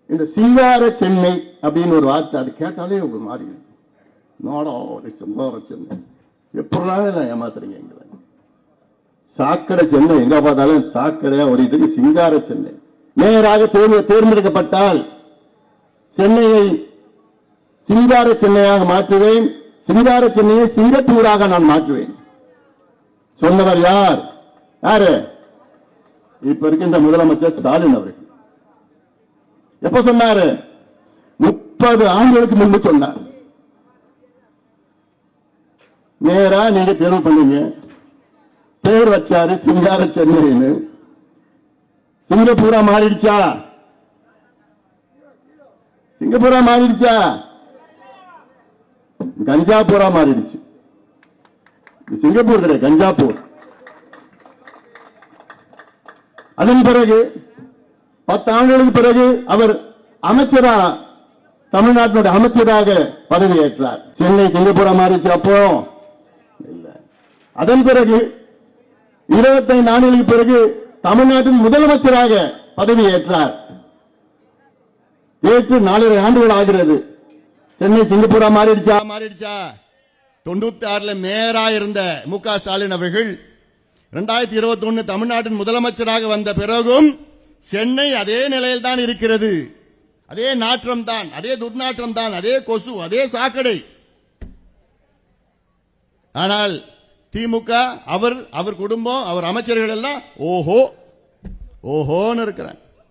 இந்த சிங்கார சென்னை அப்படின்னு ஒரு வார்த்தை அது கேட்டாலே ஒரு மாதிரி நாடா சிங்கார சென்னை எப்படா ஏமாத்துறீங்க எங்களை? சாக்கடை சென்னை எங்க பார்த்தாலும் சாக்கடையா ஓடிட்டு சிங்கார சென்னை. மேயராக தேர்ந்தெடுக்கப்பட்டால் சென்னையை சிங்கார சென்னையாக மாற்றுவேன், சிங்கார சென்னையை சிங்கப்பூராக நான் மாற்றுவேன். சொன்னவர் யார்? யாரு? இப்ப இருக்கின்ற முதலமைச்சர் ஸ்டாலின் அவர்கள். எப்ப சொன்னாரு? 30 ஆண்டுகளுக்கு முன்பு சொன்னார். நேரா நீங்க தேர்வு பண்ணீங்க, பேர் வச்சாரு சிங்கார சென்னைன்னு. சிங்கப்பூரா மாறிடுச்சா? சிங்கப்பூரா மாறிடுச்சா? கஞ்சாபூரா மாறிடுச்சு. சிங்கப்பூர் கிடையாது, கஞ்சாப்பூர். அதன் பிறகு 10 ஆண்டுகளுக்கு பிறகு அவர் அமைச்சரா, தமிழ்நாட்டினுடைய அமைச்சராக பதவியேற்றார். சென்னை சிங்கப்பூரா மாறிச்சு அப்போ இல்ல. அதன் பிறகு 25 ஆண்டுகளுக்கு பிறகு தமிழ்நாட்டின் முதலமைச்சராக பதவியேற்றார். ஏற்று 4.5 ஆண்டுகள் ஆகிறது. சென்னை சிங்கப்பூரா மாறிடுச்சா? 96 மேயரா இருந்த மு.க. ஸ்டாலின் அவர்கள் 2021 தமிழ்நாட்டின் முதலமைச்சராக வந்த பிறகும் சென்னை அதே நிலையில் தான் இருக்கிறது. அதே நாற்றம் தான், அதே துர்நாற்றம் தான், அதே கொசு, அதே சாக்கடை. ஆனால் திமுக, அவர் குடும்பம், அவர் அமைச்சர்கள் எல்லாம் ஓஹோ ஓஹோன்னு இருக்கிறாங்க.